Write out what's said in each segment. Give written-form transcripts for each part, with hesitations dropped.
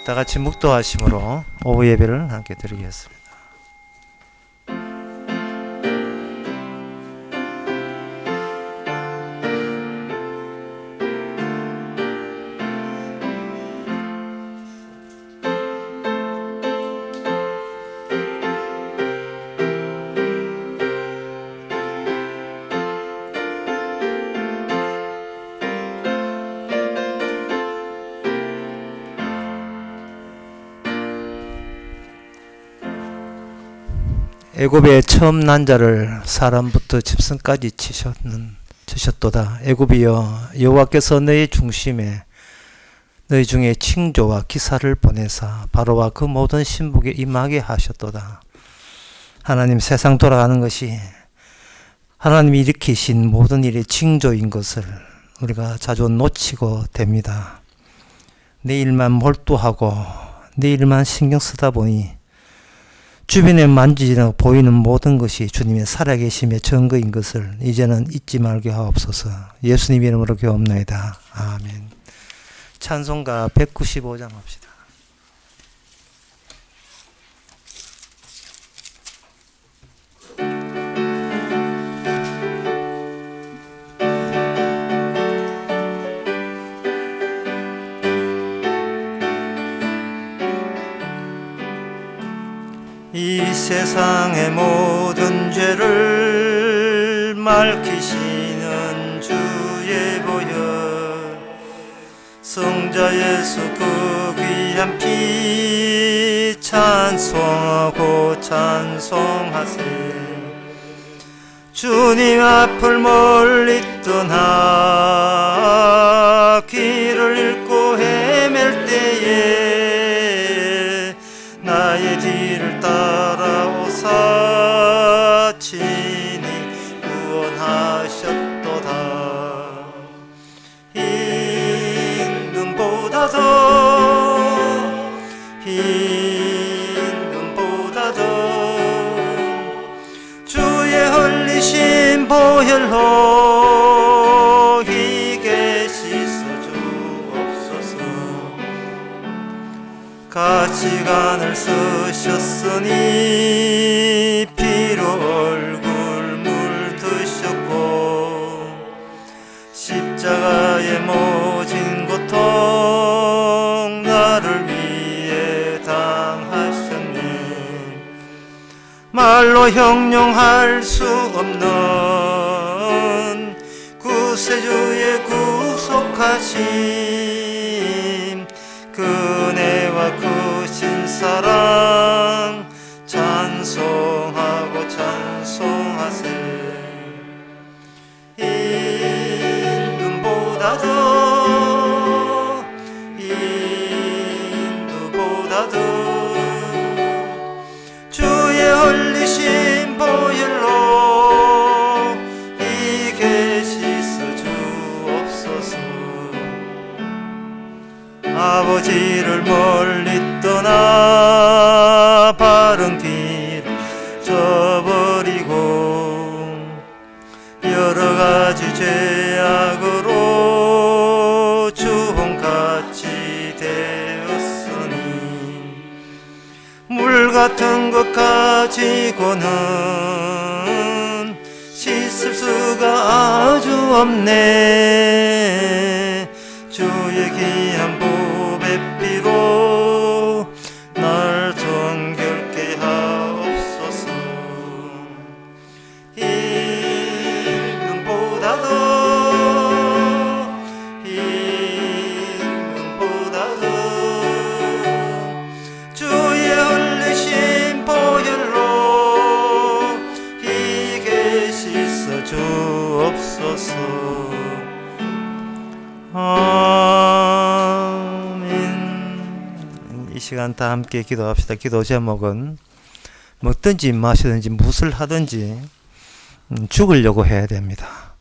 다 같이 묵도하심으로 오후 예배를 함께 드리겠습니다. 애굽의 처음 난자를 사람부터 짐승까지 치셨도다. 애굽이여, 여호와께서 너희 중심에 너희 중에 칭조와 기사를 보내사 바로와 그 모든 신복에 임하게 하셨도다. 하나님, 세상 돌아가는 것이 하나님이 일으키신 모든 일의 징조인 것을 우리가 자주 놓치고 됩니다. 내 일만 몰두하고 내 일만 신경 쓰다 보니 주변에 만지지나 보이는 모든 것이 주님의 살아계심의 증거인 것을 이제는 잊지 말게 하옵소서. 예수님 이름으로 기도합나이다. 아멘. 찬송가 195장 합시다. 이 세상의 모든 죄를 맑히시는 주의 보혈, 성자 예수 그 귀한 피 찬송하고 찬송하세. 주님 앞을 멀리 떠나 길을 잃고 헤맬 때에 나의 뒤를 따라오사 친히 구원하셨도다. 임금보다도 주의 흘리신 보혈로 희게 씻어주옵소서. 가시관을 쓰셨으니 피로 얼굴 물드셨고 십자가의 모진 고통 나를 위해 당하셨네. 말로 형용할 수 없는 구세주의 구속하심, 그네와 크신 사랑 찬송하고 찬송하세. 임금보다도 주의 흘리신 보혈로 희게 씻어주옵소서. 아버지를 멀리 떠나 바른 길 저버리고 여러가지 죄악으로 주홍같이 되었으니 물같은 것 가지고는 씻을 수가 아주 없네. 주의 귀한 보배 피로 날 정결케 하옵소서. 임금보다도 주의 흘리신 보혈로 희게 씻어주옵소서. 아멘. 이 시간 다 함께 기도합시다. 기도 제목은 먹든지 마시든지 무엇을 하든지 죽으려고 해야 됩니다.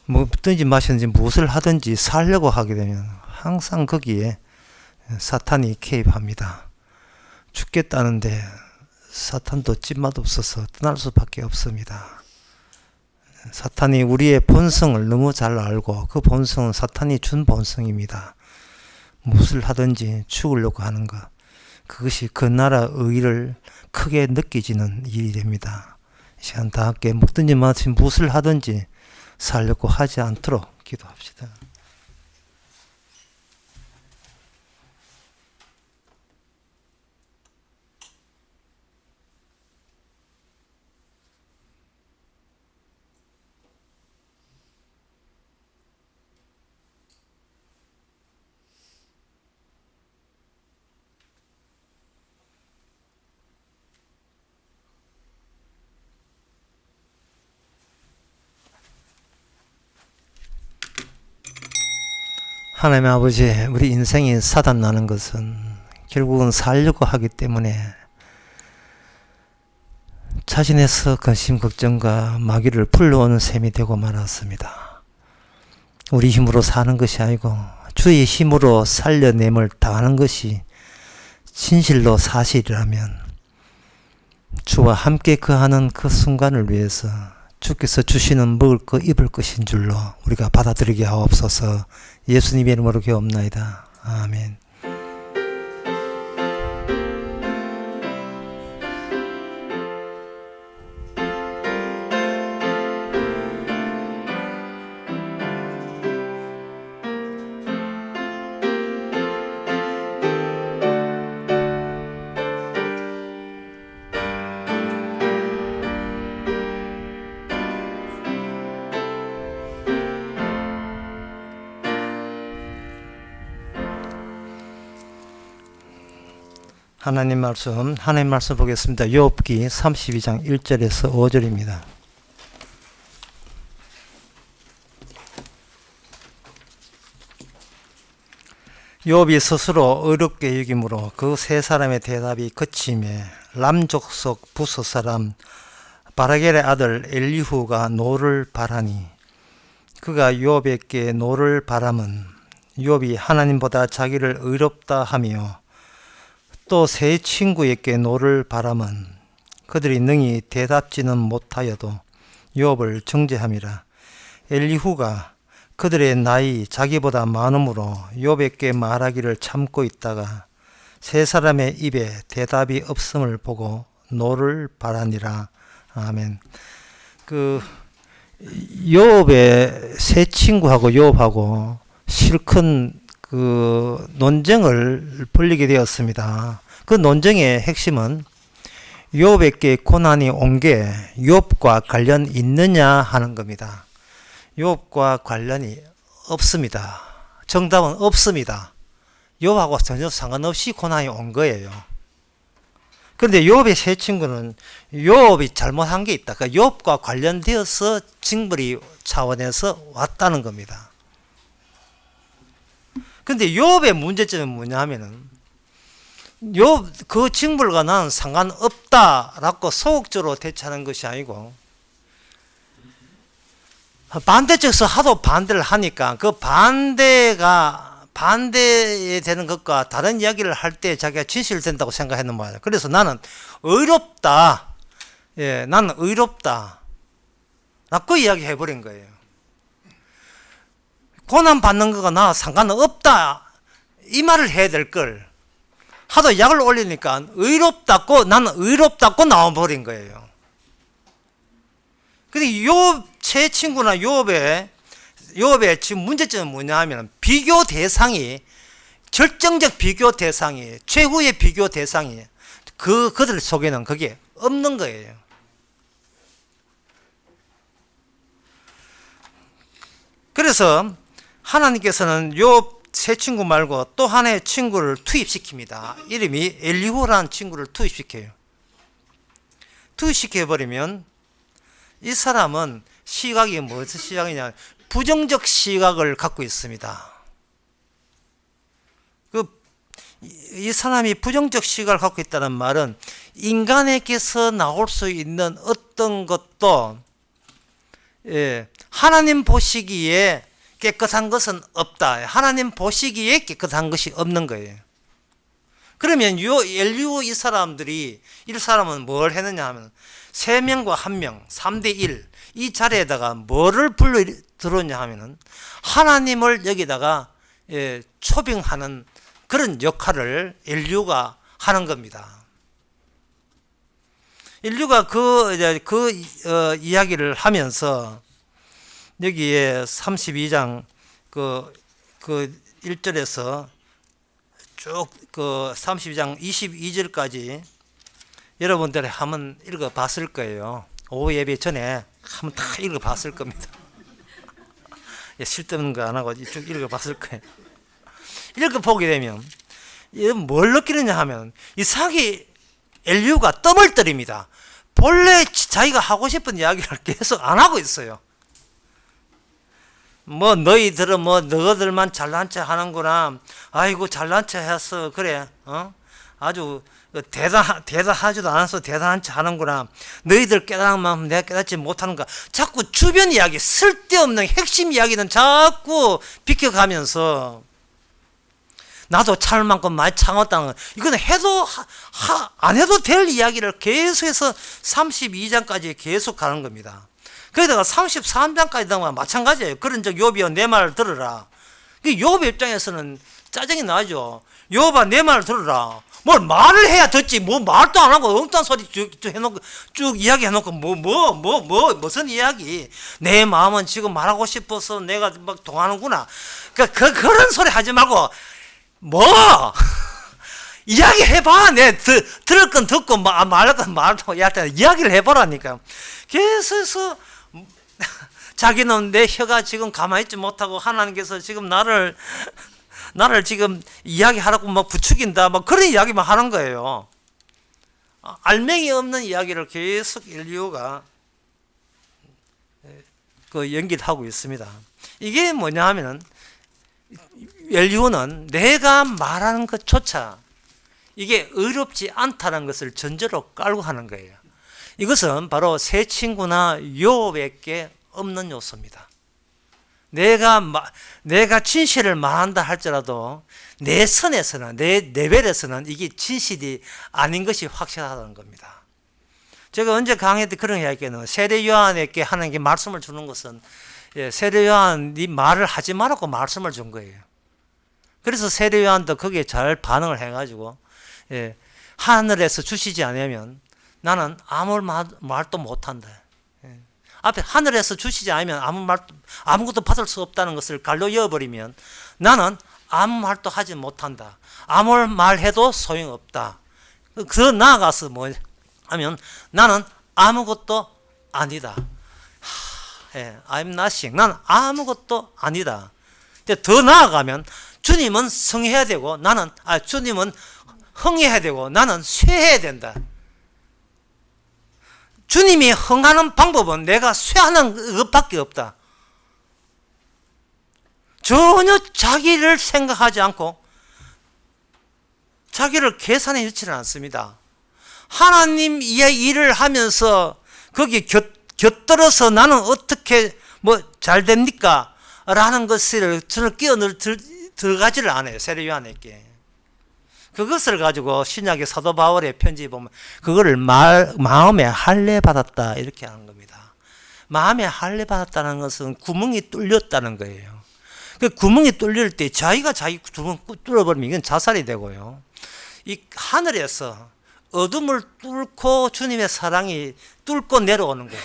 먹든지 마시든지 무엇을 하든지 살려고 하게 되면 항상 거기에 사탄이 개입합니다. 죽겠다는데 사탄도 찐맛 없어서 떠날 수밖에 없습니다. 사탄이 우리의 본성을 너무 잘 알고 그 본성은 사탄이 준 본성입니다. 무엇을 하든지 죽으려고 하는 것, 그것이 그 나라 의의를 크게 느끼지는 일이 됩니다. 이 시간 다 함께 먹든지 마든지 무엇을 하든지 살려고 하지 않도록 기도합시다. 하나님 아버지, 우리 인생이 사단나는 것은 결국은 살려고 하기 때문에 자신에서 근심 걱정과 마귀를 불러오는 셈이 되고 말았습니다. 우리 힘으로 사는 것이 아니고 주의 힘으로 살려냄을 당하는 것이 진실로 사실이라면 주와 함께 거하는 그 순간을 위해서 주께서 주시는 먹을 것 입을 것인 줄로 우리가 받아들이게 하옵소서. 예수님의 이름으로 기도옵나이다. 아멘. 하나님 말씀 보겠습니다. 욥기 32장 1절에서 5절입니다. 욥이 스스로 어렵게 여김으로 그 세 사람의 대답이 그침에 람 족속 부스 사람 바라겔의 아들 엘리후가 노를 바라니 그가 욥에게 노를 바람은 욥이 하나님보다 자기를 의롭다 하며 또 세 친구에게 노를 바람은 그들이 능히 대답지는 못하여도 욥을 정죄함이라. 엘리후가 그들의 나이 자기보다 많음으로 욥에게 말하기를 참고 있다가 세 사람의 입에 대답이 없음을 보고 노를 바라니라. 아멘. 욥의 세 친구하고 욥하고 실컷 논쟁을 벌이게 되었습니다. 그 논쟁의 핵심은 욥에게 고난이 온 게 욥과 관련 있느냐 하는 겁니다. 욥과 관련이 없습니다. 정답은 없습니다. 욥하고 전혀 상관없이 고난이 온 거예요. 그런데 욥의 세 친구는 욥이 잘못한 게 있다. 그러니까 욥과 관련되어서 징벌이 차원에서 왔다는 겁니다. 근데 욥의 문제점은 뭐냐 하면은 욥 그 징벌과 나는 상관없다라고 소극적으로 대처하는 것이 아니고 반대쪽에서 하도 반대를 하니까 그 반대에 되는 것과 다른 이야기를 할 때 자기가 진실된다고 생각했는 거예요. 그래서 나는 의롭다. 예, 나는 의롭다. 라고 이야기해버린 거예요. 고난받는 거가 나 상관없다. 이 말을 해야 될 걸. 하도 약을 올리니까 의롭다고, 나는 의롭다고 나와버린 거예요. 근데 욥, 제 친구나 욥의 지금 문제점은 뭐냐 하면 비교 대상이, 결정적 비교 대상이, 최후의 비교 대상이 그들 속에는 그게 없는 거예요. 그래서 하나님께서는 욥 세 친구 말고 또 하나의 친구를 투입시킵니다. 이름이 엘리후라는 친구를 투입시켜요. 투입시켜버리면 이 사람은 시각이 무슨 시각이냐, 부정적 시각을 갖고 있습니다. 이 사람이 부정적 시각을 갖고 있다는 말은 인간에게서 나올 수 있는 어떤 것도 하나님 보시기에 깨끗한 것은 없다. 하나님 보시기에 깨끗한 것이 없는 거예요. 그러면 엘리후 이 사람은 뭘 했느냐 하면 3명과 1명, 3대1 이 자리에다가 뭐를 불러 들었냐 하면은 하나님을 여기다가 초빙하는 그런 역할을 인류가 하는 겁니다. 인류가 이야기를 하면서 여기에 32장 그 1절에서 쭉 32장 22절까지 여러분들이 한번 읽어 봤을 거예요. 오후 예배 전에 한번 다 읽어 봤을 겁니다. 쓸데없는 거 안 하고 쭉 읽어 봤을 거예요. 읽어 보게 되면 뭘 느끼느냐 하면 이상하게 인류가 뜸을 들입니다. 본래 자기가 하고 싶은 이야기를 계속 안 하고 있어요. 너희들은 너희들만 잘난 체 하는구나. 아이고 잘난 체 했어. 그래. 아주 대단하지도 않아서 대단한 체 하는구나. 너희들 깨달은 만큼 내가 깨닫지 못하는가. 자꾸 주변 이야기, 쓸데없는 핵심 이야기는 자꾸 비켜가면서 나도 참을 만큼 많이 참았다는 거. 이거는 안 해도 될 이야기를 계속해서 32장까지 계속 가는 겁니다. 거기다가 33장까지 되면 마찬가지예요. 그런 적 욥이여 내 말을 들으라. 욥의 입장에서는 짜증이 나죠. 욥아 내 말을 들으라. 뭘 말을 해야 듣지. 말도 안 하고 엉뚱한 소리 쭉 해놓고 쭉 이야기해놓고 무슨 이야기. 내 마음은 지금 말하고 싶어서 내가 막 동하는구나. 그런 소리 하지 말고 이야기 해봐. 들을 건 듣고 말할 건 말하고 이야기를 해보라니까. 계속해서 자기는 내 혀가 지금 가만히 있지 못하고 하나님께서 지금 나를 지금 이야기하라고 막 부추긴다. 그런 이야기만 하는 거예요. 알맹이 없는 이야기를 계속 인류가 연기하고 있습니다. 이게 뭐냐 하면은 인류는 내가 말하는 것조차 이게 의롭지 않다는 것을 전제로 깔고 하는 거예요. 이것은 바로 새 친구나 욥에게 없는 요소입니다. 내가 진실을 말한다 할지라도 내 선에서는 내 레벨에서는 이게 진실이 아닌 것이 확실하다는 겁니다. 제가 언제 강의 때 그런 이야기했는 세례 요한에게 하나님께 말씀을 주는 것은 세례 요한이 말을 하지 말라고 말씀을 준 거예요. 그래서 세례 요한도 거기에 잘 반응을 해가지고 하늘에서 주시지 않으면 나는 아무 말도 못한다. 앞에 하늘에서 주시지 않으면 아무것도 받을 수 없다는 것을 갈로 이어버리면 나는 아무 말도 하지 못한다. 아무 말해도 소용없다. 더 나아가서 하면 나는 아무것도 아니다. I'm nothing. 난 아무것도 아니다. 더 나아가면 주님은 성해야 되고 주님은 흥해야 되고 나는 쇠해야 된다. 주님이 흥하는 방법은 내가 쇠하는 것밖에 없다. 전혀 자기를 생각하지 않고 자기를 계산해 넣지는 않습니다. 하나님 일을 하면서 거기 곁들어서 나는 어떻게 잘 됩니까? 라는 것을 저는 들어가지를 않아요. 세례 요한에게. 그것을 가지고 신약의 사도 바울의 편지 보면 그거를 마음에 할례 받았다 이렇게 하는 겁니다. 마음에 할례 받았다는 것은 구멍이 뚫렸다는 거예요. 그 구멍이 뚫릴 때 자기가 자기 구멍 뚫어버리면 이건 자살이 되고요. 이 하늘에서 어둠을 뚫고 주님의 사랑이 뚫고 내려오는 거예요.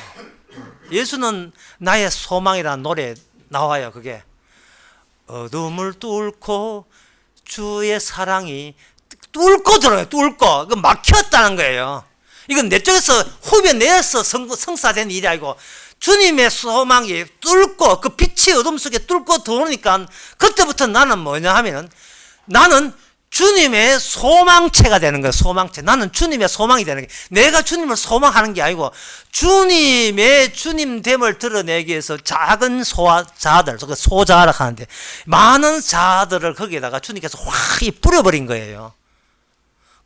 예수는 나의 소망이라는 노래 나와요. 그게 어둠을 뚫고 주의 사랑이 뚫고 들어요. 뚫고. 그 막혔다는 거예요. 이건 내 쪽에서 후배 내에서 성사된 일이 아니고 주님의 소망이 뚫고 그 빛이 어둠 속에 뚫고 들어오니까 그때부터 나는 뭐냐 하면은 나는 주님의 소망체가 되는 거예요. 소망체. 나는 주님의 소망이 되는 거예요. 내가 주님을 소망하는 게 아니고 주님의 주님됨을 드러내기 위해서 작은 자들, 소자라 하는데 많은 자들을 거기에다가 주님께서 확 뿌려버린 거예요.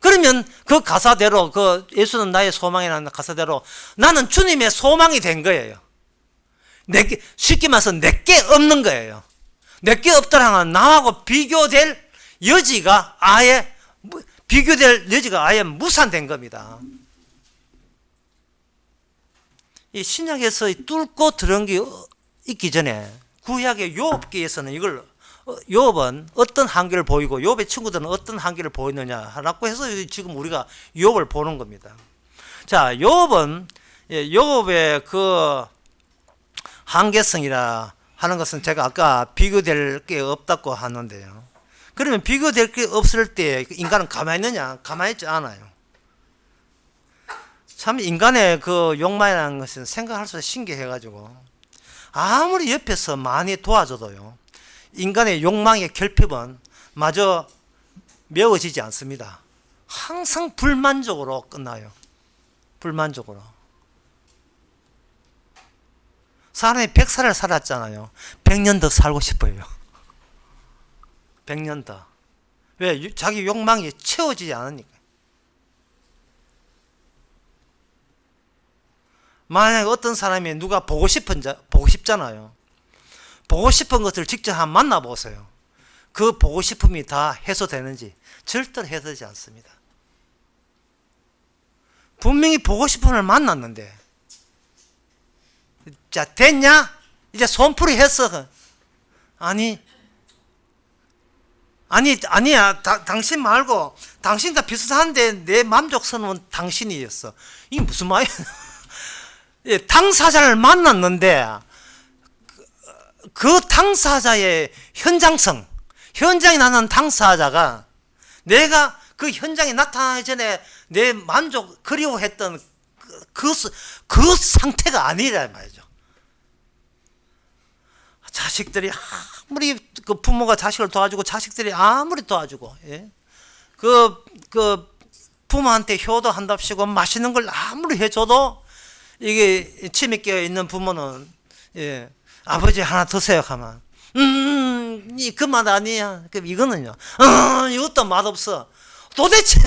그러면 그 가사대로 예수는 나의 소망이라는 가사대로 나는 주님의 소망이 된 거예요. 쉽게 말해서 내게 없는 거예요. 내게 없다는 건 나하고 비교될 여지가 아예 무산된 겁니다. 이 신약에서 뚫고 들어온 게 있기 전에 구약의 욥기에서는 이걸 욥은 어떤 한계를 보이고 욥의 친구들은 어떤 한계를 보이느냐라고 해서 지금 우리가 욥을 보는 겁니다. 자, 욥은 욥의 그 한계성이라 하는 것은 제가 아까 비교될 게 없다고 하는데요. 그러면 비교될 게 없을 때 인간은 가만히 있느냐? 가만히 있지 않아요. 참 인간의 그 욕망이라는 것은 생각할수록 신기해가지고 아무리 옆에서 많이 도와줘도요, 인간의 욕망의 결핍은 마저 메워지지 않습니다. 항상 불만족으로 끝나요. 불만족으로. 사람이 100살을 살았잖아요. 100년 더 살고 싶어요. 100년 더. 왜? 자기 욕망이 채워지지 않으니까. 만약에 어떤 사람이 누가 보고 싶잖아요. 보고 싶은 것을 직접 한번 만나보세요. 그 보고 싶음이 다 해소되는지. 절대로 해소되지 않습니다. 분명히 보고 싶은 걸 만났는데, 자, 됐냐? 이제 손풀이 했어. 아니야. 당신 말고, 당신 다 비슷한데 내 만족스러운 당신이었어. 이게 무슨 말이야? 당사자를 만났는데, 그 당사자의 현장성, 현장에 나는 당사자가 내가 그 현장에 나타나기 전에 내 만족, 그리워했던 그 상태가 아니라 말이죠. 자식들이 아무리 그 부모가 자식을 도와주고 자식들이 아무리 도와주고, 예? 그 부모한테 효도한답시고 맛있는 걸 아무리 해줘도 이게 침이 끼어 있는 부모는, 예, 아버지 하나 드세요 하면 그 맛 아니야. 그럼 이거는요, 이것도 맛없어. 도대체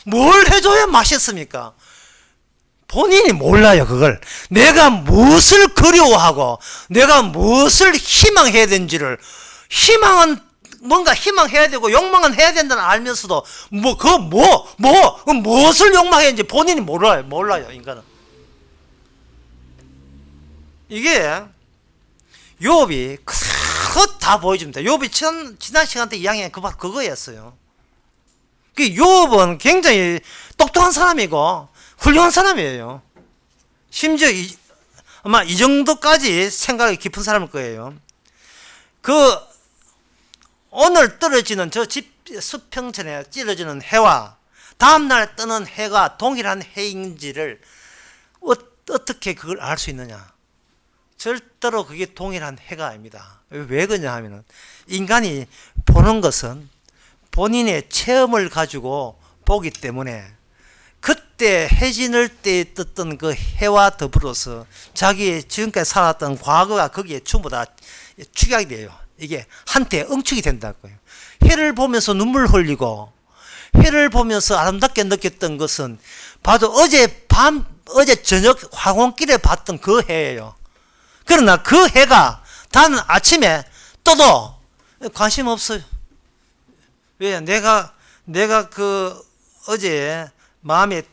뭘 해줘야 맛있습니까? 본인이 몰라요. 그걸 내가 무엇을 그리워하고 내가 무엇을 희망해야 되는지를, 희망은 뭔가 희망해야 되고 욕망은 해야 된다는 알면서도 무엇을 욕망했는지 본인이 몰라요. 인간은. 이게 욥이 그거 다 보여줍니다. 욥이 지난 시간 때 이야기한 그거였어요. 그 욥은 굉장히 똑똑한 사람이고 훌륭한 사람이에요. 심지어 아마 이 정도까지 생각이 깊은 사람일 거예요. 오늘 떨어지는 저 수평선에 찌러지는 해와 다음날 뜨는 해가 동일한 해인지를 어떻게 그걸 알 수 있느냐? 절대로 그게 동일한 해가 아닙니다. 왜 그러냐 하면은, 인간이 보는 것은 본인의 체험을 가지고 보기 때문에, 그때 해지는 때에 떴던 그 해와 더불어서 자기의 지금까지 살았던 과거가 거기에 전부 다 축약이 돼요. 이게 한때 응축이 된다고요. 해를 보면서 눈물 흘리고 해를 보면서 아름답게 느꼈던 것은 봐도 어제 저녁 황혼길에 봤던 그 해예요. 그러나 그 해가 다른 아침에 떠도 관심 없어요. 왜? 내가 그 어제 마음에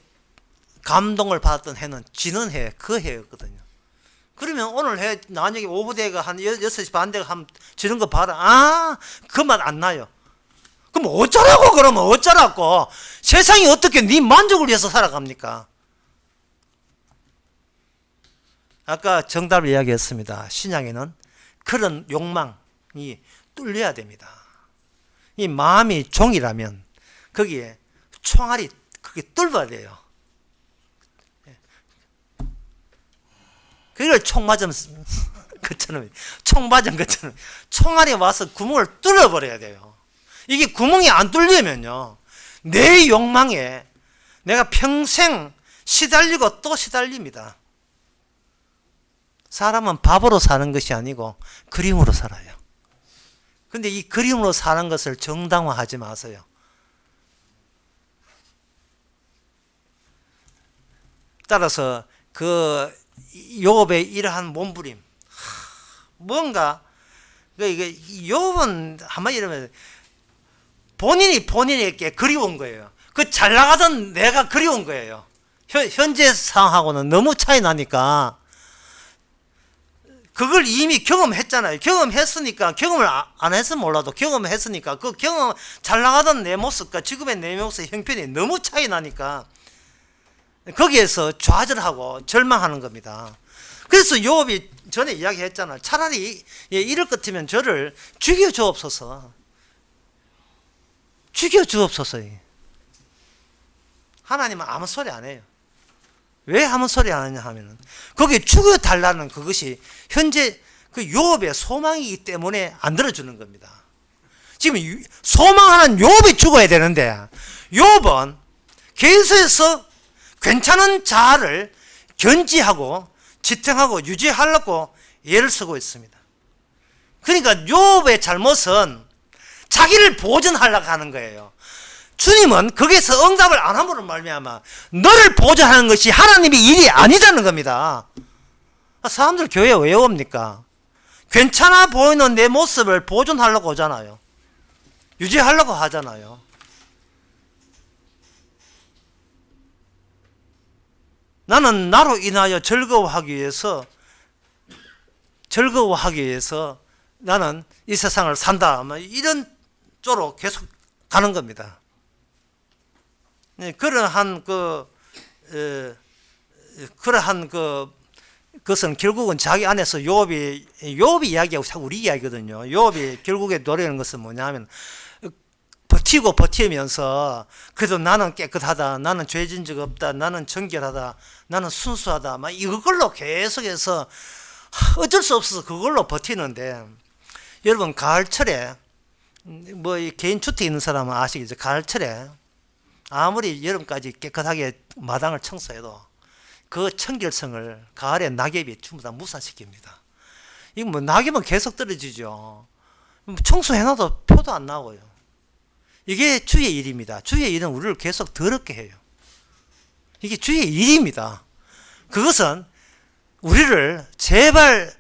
감동을 받았던 해는 지는 해, 그 해였거든요. 그러면 오늘 해, 만약에 오후대가 한 6시 반대가 한 지는 거 봐라. 그 맛 안 나요. 그럼 어쩌라고, 그러면 어쩌라고. 세상이 어떻게 네 만족을 위해서 살아갑니까? 아까 정답을 이야기했습니다. 신약에는 그런 욕망이 뚫려야 됩니다. 이 마음이 종이라면 거기에 총알이 그게 뚫어야 돼요. 그걸 총 맞은 것처럼, 총알이 와서 구멍을 뚫어버려야 돼요. 이게 구멍이 안 뚫리면요, 내 욕망에 내가 평생 시달리고 또 시달립니다. 사람은 밥으로 사는 것이 아니고 그림으로 살아요. 근데 이 그림으로 사는 것을 정당화하지 마세요. 따라서 그 욥의 이러한 몸부림, 뭔가 이게 욥은 한마디 이러면 본인에게 그리운 거예요. 그 잘 나가던 내가 그리운 거예요. 현재 상황하고는 너무 차이 나니까 그걸 이미 경험했잖아요. 경험했으니까, 경험을 안 했으면 몰라도 경험했으니까 그 경험 잘 나가던 내 모습과 지금의 내 모습의 형편이 너무 차이 나니까 거기에서 좌절하고 절망하는 겁니다. 그래서 욥이 전에 이야기했잖아요. 차라리 이럴 것 같으면 저를 죽여 주옵소서. 죽여 주옵소서. 하나님은 아무 소리 안 해요. 왜 아무 소리 안 하냐 하면은 거기에 죽여 달라는 그것이 현재 그 욥의 소망이기 때문에 안 들어주는 겁니다. 지금 소망하는 욥이 죽어야 되는데 욥은 계속해서 괜찮은 자아를 견지하고 지탱하고 유지하려고 애를 쓰고 있습니다. 그러니까 욥의 잘못은 자기를 보존하려고 하는 거예요. 주님은 거기에서 응답을 안 함으로 말미암아 너를 보존하는 것이 하나님의 일이 아니라는 겁니다. 사람들 교회에 왜 옵니까? 괜찮아 보이는 내 모습을 보존하려고 오잖아요. 유지하려고 하잖아요. 나는 나로 인하여 즐거워하기 위해서 나는 이 세상을 산다. 이런 쪽으로 계속 가는 겁니다. 그러한 그것은 결국은 자기 안에서 욥이 이야기하고 자꾸 우리 이야기거든요. 욥이 결국에 노리는 것은 뭐냐면 버티면서 그래도 나는 깨끗하다, 나는 죄진 적 없다, 나는 정결하다, 나는 순수하다, 막 이걸로 계속해서 어쩔 수 없어서 그걸로 버티는데, 여러분 가을철에 뭐 개인 주택 있는 사람은 아시겠죠? 가을철에 아무리 여름까지 깨끗하게 마당을 청소해도 그 청결성을 가을에 낙엽이 전부 다 무산시킵니다. 이거 뭐 낙엽은 계속 떨어지죠. 청소해놔도 표도 안 나오고요. 이게 주의 일입니다. 주의 일은 우리를 계속 더럽게 해요. 이게 주의 일입니다. 그것은 우리를 제발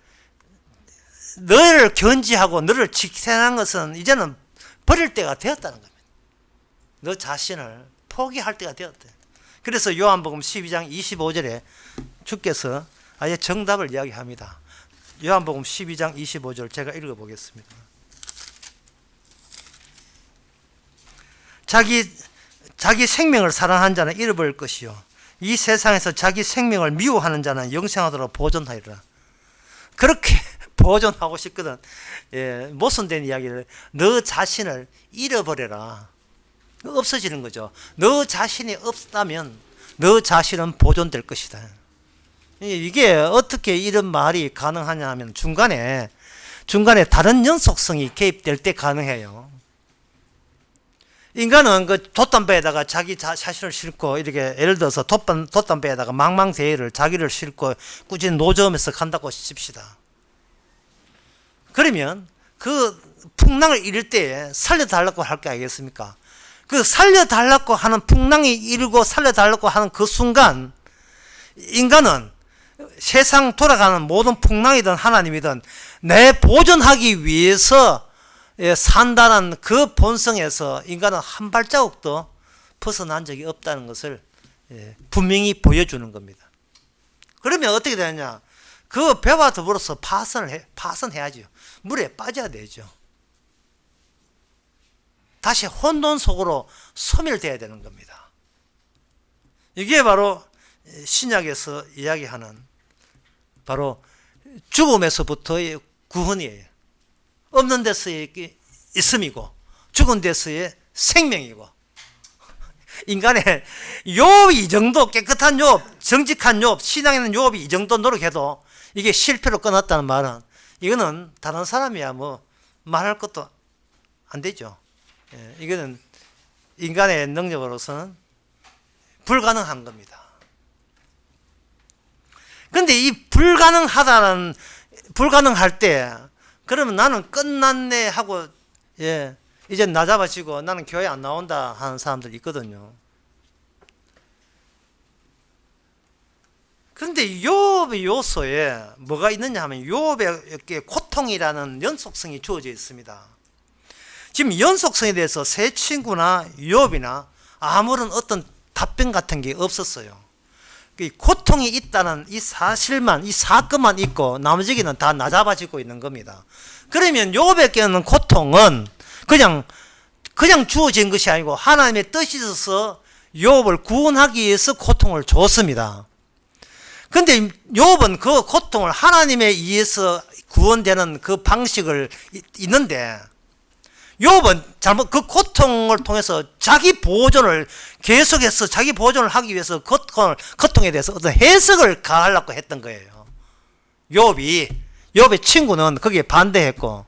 너를 견지하고 너를 지켜내는 것은 이제는 버릴 때가 되었다는 겁니다. 너 자신을 포기할 때가 되었대. 그래서 요한복음 12장 25절에 주께서 아예 정답을 이야기합니다. 요한복음 12장 25절 제가 읽어보겠습니다. 자기 생명을 사랑한 자는 잃어버릴 것이요 이 세상에서 자기 생명을 미워하는 자는 영생하도록 보존하리라. 그렇게 보존하고 싶거든. 모순된 이야기를 너 자신을 잃어버려라. 없어지는 거죠. 너 자신이 없다면 너 자신은 보존될 것이다. 이게 어떻게 이런 말이 가능하냐 하면 중간에 다른 연속성이 개입될 때 가능해요. 인간은 그 돛담배에다가 자기 자신을 싣고 이렇게 예를 들어서 돛담배에다가 망망대해를 자기를 싣고 꾸준히 노점에서 간다고 칩시다. 그러면 그 풍랑을 이룰 때에 살려달라고 할 게 아니겠습니까? 그 살려달라고 하는 풍랑이 일고 살려달라고 하는 그 순간 인간은 세상 돌아가는 모든 풍랑이든 하나님이든 내 보존하기 위해서 산다는 그 본성에서 인간은 한 발자국도 벗어난 적이 없다는 것을 분명히 보여주는 겁니다. 그러면 어떻게 되느냐? 그 배와 더불어서 파선해야죠. 물에 빠져야 되죠. 다시 혼돈 속으로 소멸되어야 되는 겁니다. 이게 바로 신약에서 이야기하는 바로 죽음에서부터의 구원이에요. 없는 데서의 있음이고 죽은 데서의 생명이고, 인간의 욥이 이 정도 깨끗한 욥, 정직한 욥, 신앙 있는 욥이 이 정도 노력해도 이게 실패로 끊었다는 말은 이거는 다른 사람이야 뭐 말할 것도 안 되죠. 이거는 인간의 능력으로서는 불가능한 겁니다. 그런데 이 불가능할 때 그러면 나는 끝났네 하고 이제 나 잡아지고 나는 교회 안 나온다 하는 사람들 있거든요. 그런데 욥의 요소에 뭐가 있느냐 하면 욥의 고통이라는 연속성이 주어져 있습니다. 지금 연속성에 대해서 세 친구나 욥이나 아무런 어떤 답변 같은 게 없었어요. 이 고통이 있다는 이 사실만, 이 사건만 있고 나머지는 다 나잡아지고 있는 겁니다. 그러면 욥에게는 고통은 그냥 주어진 것이 아니고 하나님의 뜻이 있어서 욥을 구원하기 위해서 고통을 줬습니다. 근데 욥은 그 고통을 하나님에 의해서 구원되는 그 방식을 있는데 욥은 잘못 그 고통을 통해서 자기 보존을 계속해서 자기 보존을 하기 위해서 고통에 대해서 어떤 해석을 가하려고 했던 거예요. 욥의 친구는 거기에 반대했고,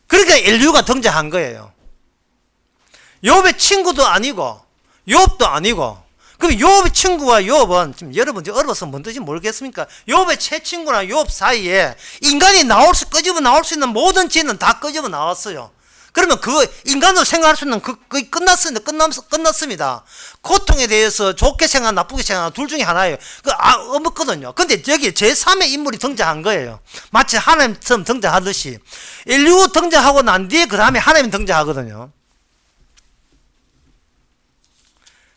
그러니까 인류가 등장한 거예요. 욥의 친구도 아니고 욥도 아니고, 그럼 욥의 친구와 욥은 지금 여러분 어려워서 뭔 뜻인지 모르겠습니까? 욥의 최친구나 욥 사이에 인간이 끄집어 나올 수 있는 모든 죄는 다 끄집어 나왔어요. 그러면 그 인간으로 생각할 수 있는 그게 끝났습니다. 고통에 대해서 좋게 생각, 나쁘게 생각 둘 중에 하나예요. 없거든요. 근데 여기 제3의 인물이 등장한 거예요. 마치 하나님처럼 등장하듯이 인류 등장하고 난 뒤에 그 다음에 하나님 등장하거든요.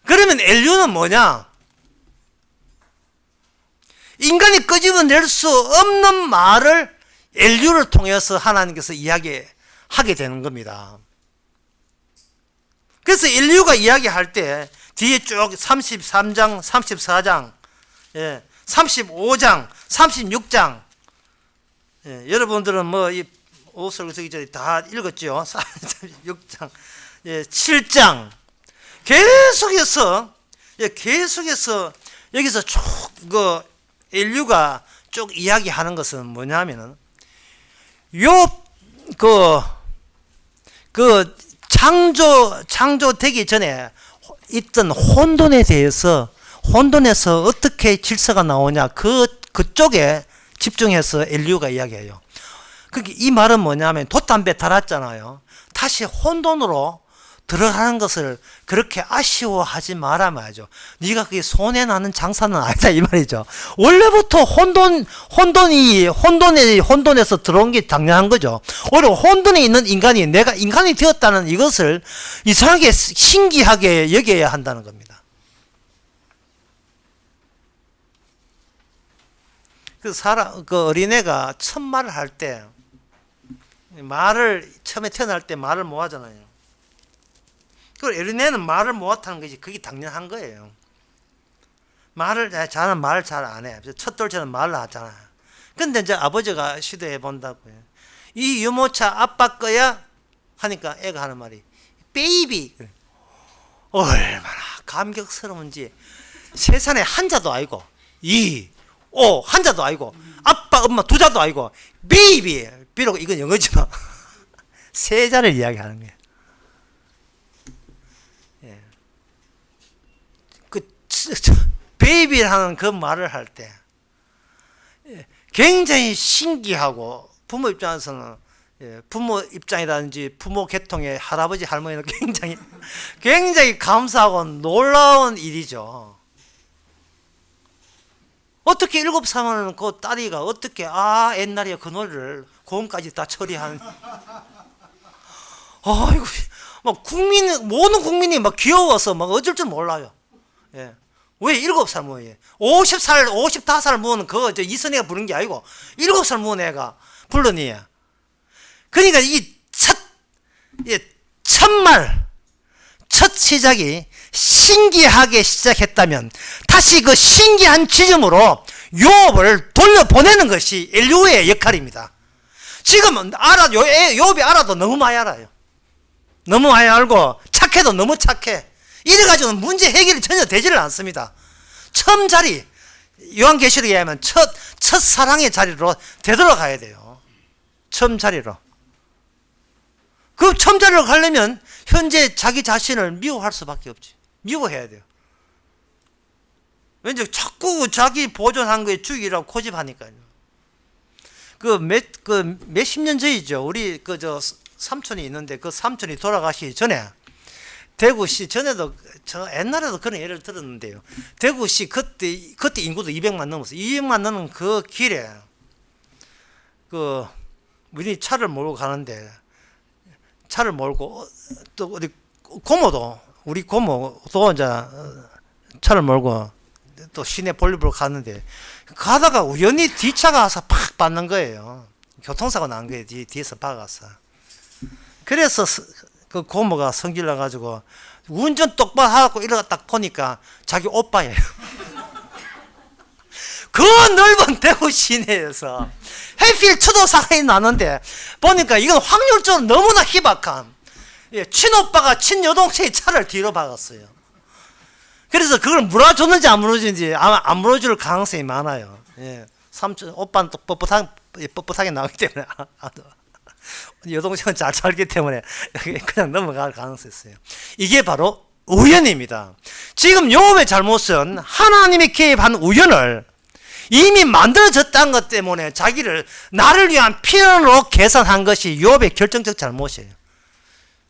그러면 인류는 뭐냐? 인간이 끄집어낼 수 없는 말을 인류를 통해서 하나님께서 이야기하게 되는 겁니다. 그래서 인류가 이야기할 때 뒤에 쭉 33장, 34장, 35장, 36장, 여러분들은 뭐 이 오설교 쓰기 전에 다 읽었죠. 36장, 7장. 계속해서 여기서 쭉 인류가 쭉 이야기하는 것은 뭐냐면은 창조되기 전에 있던 혼돈에서 어떻게 질서가 나오냐 그쪽에 집중해서 인류가 이야기해요. 그러니까 이 말은 뭐냐면 돛담배 달았잖아요. 다시 혼돈으로 들어가는 것을 그렇게 아쉬워하지 마라 말이죠. 네가 그게 손해나는 장사는 아니다 이 말이죠. 원래부터 혼돈에서 들어온 게 당연한 거죠. 오히려 혼돈에 있는 인간이 내가 인간이 되었다는 이것을 이상하게 신기하게 여겨야 한다는 겁니다. 그 어린애가 첫 말을 할 때 처음에 태어날 때 말을 못 하잖아요. 그 어린애는 말을 못하는 것이 그게 당연한 거예요. 자는 말을 잘 안 해. 첫 돌처럼 말을 하잖아. 근데 이제 아버지가 시도해 본다고요. 이 유모차 아빠 거야? 하니까 애가 하는 말이 베이비. 얼마나 감격스러운지. 세상에 한자도 아니고 한자도 아니고 아빠 엄마 두 자도 아니고 베이비. 비록 이건 영어지만 세 자를 이야기하는 거예요. 베이비라는 그 말을 할 때 굉장히 신기하고 부모 입장이라든지 부모 계통의 할아버지 할머니는 굉장히 감사하고 놀라운 일이죠. 어떻게 7살은 그 딸이가 어떻게 옛날에 그 노래를 고음까지 다 처리한 아이고 막 모든 국민이 막 귀여워서 막 어쩔 줄 몰라요. 예. 왜 7살 먹은 애? 55살 먹은 이선애가 부른 게 아니고 7살 먹은 애가 불러니. 그러니까 첫 시작이 신기하게 시작했다면 다시 그 신기한 지점으로 욥을 돌려보내는 것이 인류의 역할입니다. 지금은 욥이 알아도 너무 많이 알아요. 너무 많이 알고 착해도 너무 착해. 이래가지고는 문제 해결이 전혀 되지를 않습니다. 처음 자리, 요한계시록에 의하면 첫 사랑의 자리로 되돌아가야 돼요. 처음 자리로. 그 처음 자리로 가려면 현재 자기 자신을 미워할 수밖에 없지. 미워해야 돼요. 왠지 자꾸 자기 보존한 거에 죽이라고 고집하니까요. 몇십 년 전이죠. 우리 삼촌이 있는데 그 삼촌이 돌아가시기 전에 대구시 전에도 옛날에도 그런 예를 들었는데요. 대구시 그때 인구도 200만 넘었어요. 200만 넘는 그 길에 우리 차를 몰고 가는데 차를 몰고 또 우리 고모도 이제 차를 몰고 또 시내 볼일보러 갔는데 가다가 우연히 뒷차가 와서 팍 받는 거예요. 교통사고 난 거예요. 뒤에서 박았어. 그래서 그 고모가 성질 나가지고 운전 똑바로 하고 이러다 딱 보니까 자기 오빠예요. 그 넓은 대구 시내에서 해필 추도사건이 나는데 보니까 이건 확률적으로 너무나 희박한, 친오빠가 친여동생의 차를 뒤로 박았어요. 그래서 그걸 물어줬는지 안 물어줬는지 아마 안 물어줄 가능성이 많아요. 삼촌 오빠는 또 뻣뻣하게 나오기 때문에 여동생은 잘 살기 때문에 그냥 넘어갈 가능성이 있어요. 이게 바로 우연입니다. 지금 욥의 잘못은 하나님이 개입한 우연을 이미 만들어졌다는 것 때문에 자기를 나를 위한 필연으로 계산한 것이 욥의 결정적 잘못이에요.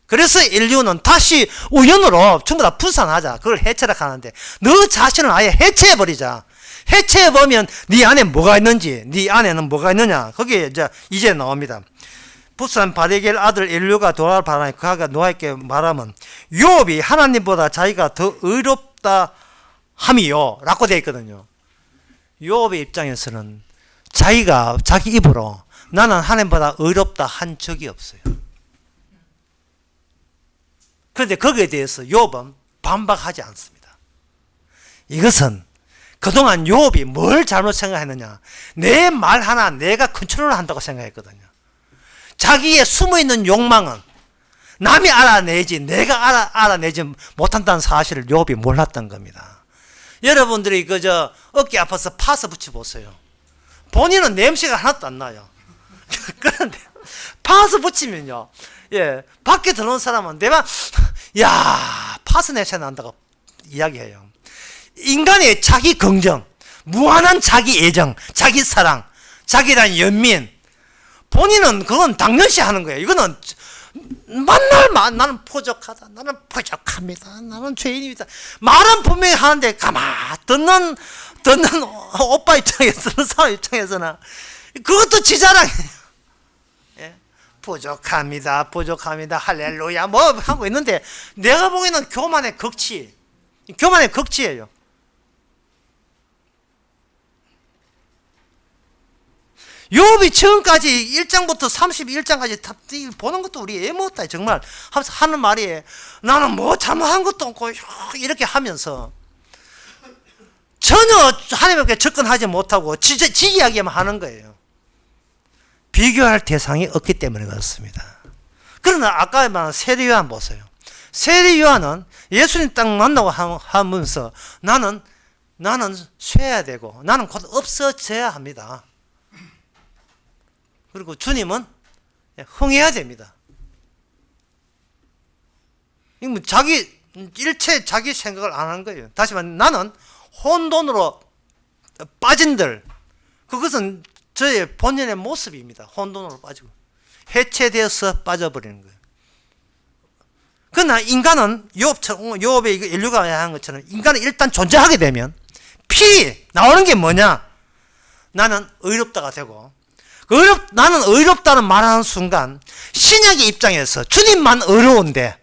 그래서 인류는 다시 우연으로 전부 다 분산하자, 그걸 해체하라 하는데 너 자신을 아예 해체해버리자. 해체해보면 네 안에 뭐가 있는지, 네 안에는 뭐가 있느냐, 거기에 이제 나옵니다. 부산 바데겔 아들 엘류가 돌아를 바라니 그가 노아에게 말하면 욥이 하나님보다 자기가 더 의롭다 함이요 라고 되어 있거든요. 욥의 입장에서는 자기가 자기 입으로 나는 하나님보다 의롭다 한 적이 없어요. 그런데 거기에 대해서 욥은 반박하지 않습니다. 이것은 그동안 욥이 뭘 잘못 생각했느냐, 내 말 하나 내가 컨트롤 한다고 생각했거든요. 자기의 숨어있는 욕망은 남이 알아내지 내가 알아내지 못한다는 사실을 욥이 몰랐던 겁니다. 여러분들이 그저 어깨 아파서 파스 붙여보세요. 본인은 냄새가 하나도 안 나요. 그런데 파스 붙이면요, 밖에 들어온 사람은 내가 야 파스 냄새 난다고 이야기해요. 인간의 자기 긍정, 무한한 자기 애정, 자기 사랑, 자기에 대한 연민, 본인은 그건 당연시 하는 거예요. 이거는 만날 나는 포적하다, 나는 포적합니다, 나는 죄인입니다. 말은 분명히 하는데 가만 듣는 오빠 입장에서, 듣는 사람 입장에서는 그것도 지 자랑이에요. 부족합니다, 부족합니다, 할렐루야 뭐 하고 있는데 내가 보기에는 교만의 극치예요. 욥이 지금까지 1장부터 31장까지 보는 것도 우리 애먹었다. 정말 하는 말이 나는 뭐 잘못한 것도 없고 이렇게 하면서 전혀 하나님께 접근하지 못하고 지 이야기만 하는 거예요. 비교할 대상이 없기 때문에 그렇습니다. 그러나 아까 말한 세례 요한 보세요. 세례 요한은 예수님 딱 만나고 하면서 나는 쇠야 되고 나는 곧 없어져야 합니다. 그리고 주님은 흥해야 됩니다. 일체 자기 생각을 안 하는 거예요. 다시 말해 나는 혼돈으로 빠진들, 그것은 저의 본연의 모습입니다. 혼돈으로 빠지고 해체되어서 빠져버리는 거예요. 그러나 인간은 욥의 인류가 한 것처럼 인간은 일단 존재하게 되면 필히 나오는 게 뭐냐, 나는 의롭다가 되고, 나는 의롭다는 말하는 순간 신약의 입장에서 주님만 의로운데,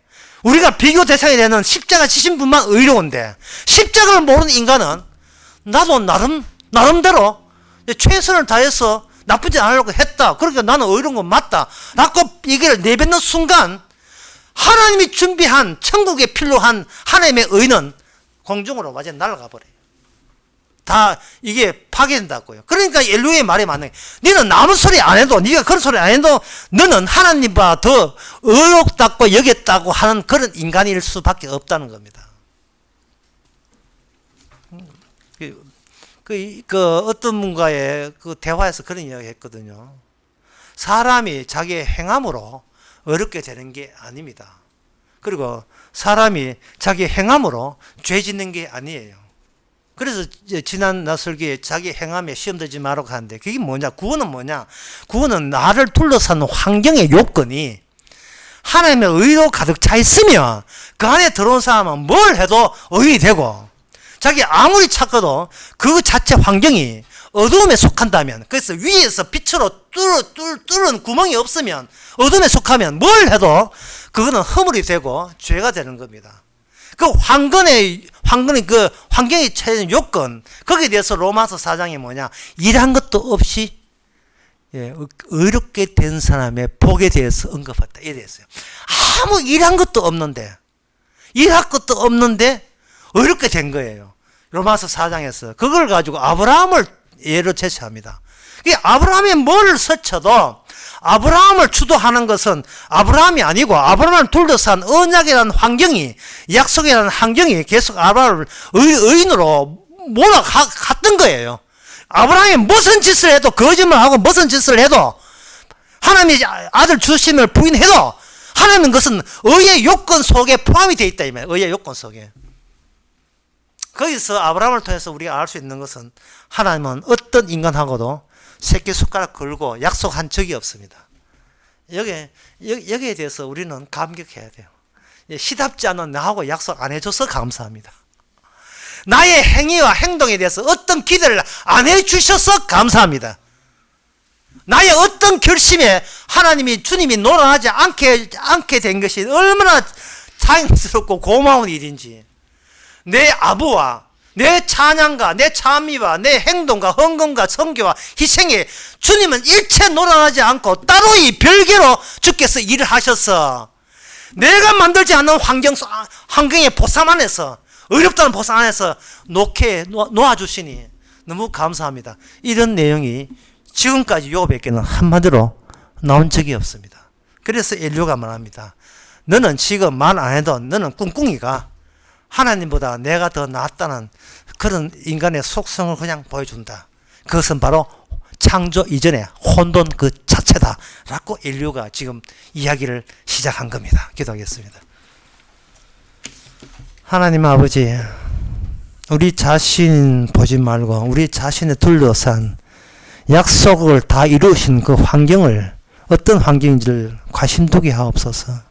우리가 비교 대상이 되는 십자가 지신 분만 의로운데, 십자가를 모르는 인간은 나도 나름대로 최선을 다해서 나쁘지 않으려고 했다, 그러니까 나는 의로운 건 맞다 라고 얘기를 내뱉는 순간 하나님이 준비한 천국에 필요한 하나님의 의는 공중으로 완전히 날아가 버려요. 다 이게 파괴된다고요. 그러니까 엘루의 말이 맞는 거예요. 너는 아무 소리 안 해도, 네가 그런 소리 안 해도 너는 하나님보다 더 의롭다고 여겼다고 하는 그런 인간일 수밖에 없다는 겁니다. 어떤 분과의 그 대화에서 그런 이야기 했거든요. 사람이 자기의 행함으로 어렵게 되는 게 아닙니다. 그리고 사람이 자기의 행함으로 죄 짓는 게 아니에요. 그래서 지난 나설기에 자기 행함에 시험 들지 말라고 하는데, 그게 뭐냐, 구원은 뭐냐, 구원은 나를 둘러싸는 환경의 요건이 하나님의 의로 가득 차 있으면 그 안에 들어온 사람은 뭘 해도 의인이 되고, 자기 아무리 착해도 그 자체 환경이 어두움에 속한다면, 그래서 위에서 빛으로 뚫은 구멍이 없으면, 어둠에 속하면 뭘 해도 그거는 허물이 되고 죄가 되는 겁니다. 그 그 환경에 처해진 요건, 거기에 대해서 로마서 4장이 뭐냐? 일한 것도 없이 의롭게 된 사람의 복에 대해서 언급했다. 이래 했어요. 아무 일한 것도 없는데, 의롭게 된 거예요. 로마서 4장에서. 그걸 가지고 아브라함을 예로 제시합니다. 아브라함이 뭘 스쳐도 아브라함을 주도하는 것은 아브라함이 아니고 아브라함을 둘러싼 언약이라는 환경이, 약속이라는 환경이 계속 아브라함을 의인으로 몰아갔던 거예요. 아브라함이 무슨 짓을 해도, 거짓말하고 무슨 짓을 해도, 하나님이 아들 주심을 부인해도 하나님은 그것은 의의 요건 속에 포함이 되어 있다 이 말이에요. 의의 요건 속에. 거기서 아브라함을 통해서 우리가 알 수 있는 것은 하나님은 어떤 인간하고도 새끼손가락 걸고 약속한 적이 없습니다. 여기에 대해서 우리는 감격해야 돼요. 시답지 않은 나하고 약속 안 해줘서 감사합니다. 나의 행위와 행동에 대해서 어떤 기대를 안 해주셔서 감사합니다. 나의 어떤 결심에 주님이 논하지 않게 된 것이 얼마나 자연스럽고 고마운 일인지, 내 아부와 내 찬양과 내 찬미와 내 행동과 헌금과 선교와 희생에 주님은 일체 논하지 않고 따로 이 별개로 주께서 일을 하셔서 내가 만들지 않는 환경의 보상 안에서, 어렵다는 보상 안에서 놓아주시니 너무 감사합니다. 이런 내용이 지금까지 욥에게는 한마디로 나온 적이 없습니다. 그래서 엘리야가 말합니다. 너는 지금 말 안 해도 너는 꿍꿍이가 하나님보다 내가 더 낫다는 그런 인간의 속성을 그냥 보여준다. 그것은 바로 창조 이전의 혼돈 그 자체다 라고 엘리야가 지금 이야기를 시작한 겁니다. 기도하겠습니다. 하나님 아버지, 우리 자신 보지 말고 우리 자신에 둘러싼 약속을 다 이루신 그 환경을, 어떤 환경인지를 관심두게 하옵소서.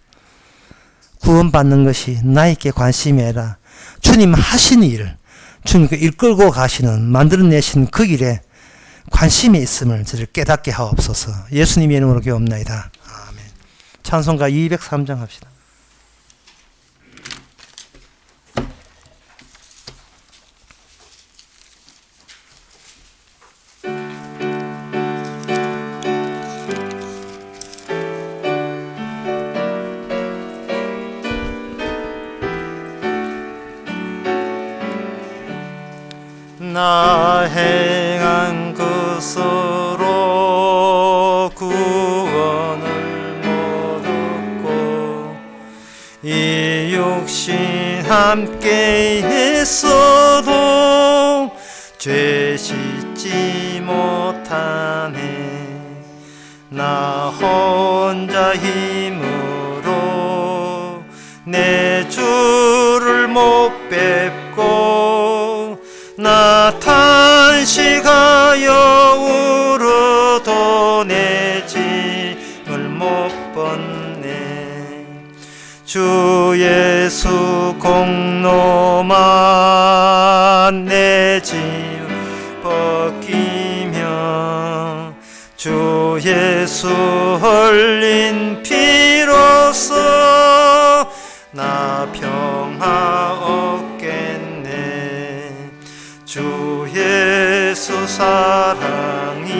구원받는 것이 나에게 관심이 아니라 주님 하신 일, 주님께 이끌고 가시는, 만들어내신 그 일에 관심이 있음을 저를 깨닫게 하옵소서. 예수님의 이름으로 기도합나이다. 아멘. 찬송가 203장 합시다. 나 행한 것으로 구원을 못 얻고 이 육신 함께 했어도 죄 씻지 못하네. 나 혼자 힘으로 내 주를 못 뵙고 나 탄식하여 울어도 내 짐을 못 벗네. 주 예수 공로만 내 짐 벗기며 주 예수 흘린 피로써 나 평화 얻겠네. 주 예수 사랑이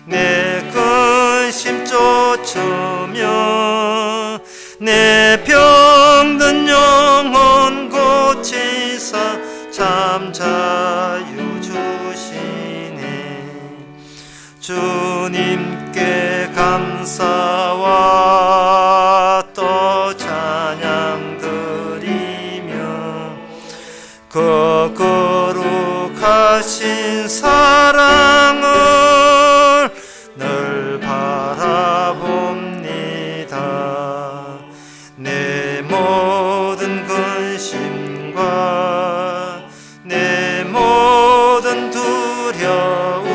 내 근심 쫓으며 내 병든 영혼 고치사 참 자유 주시네. 주님께 감사와 또 찬양 드리며 그 거룩하신 사랑을 늘 바라봅니다. 내 모든 근심과 내 모든 두려움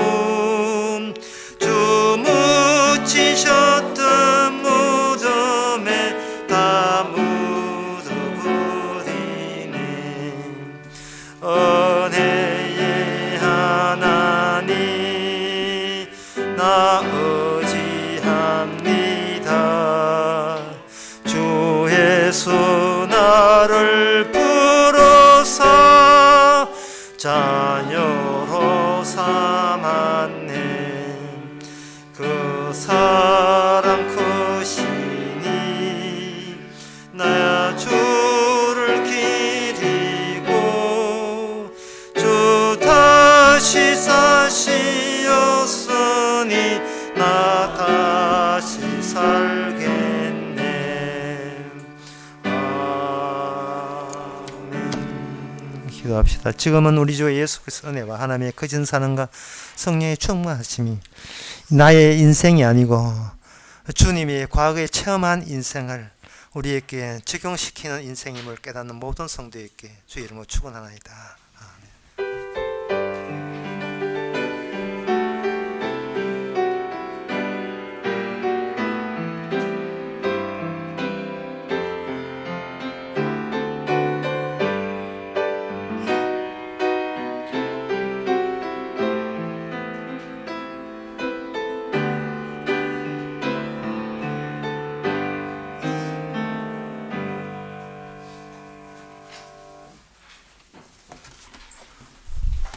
주 기도합시다. 지금은 우리 주 예수 그리스도의 은혜와 하나님의 거짓 사랑과 성령의 충만하심이 나의 인생이 아니고 주님이 과거에 체험한 인생을 우리에게 적용시키는 인생임을 깨닫는 모든 성도에게 주 이름으로 축원하나이다.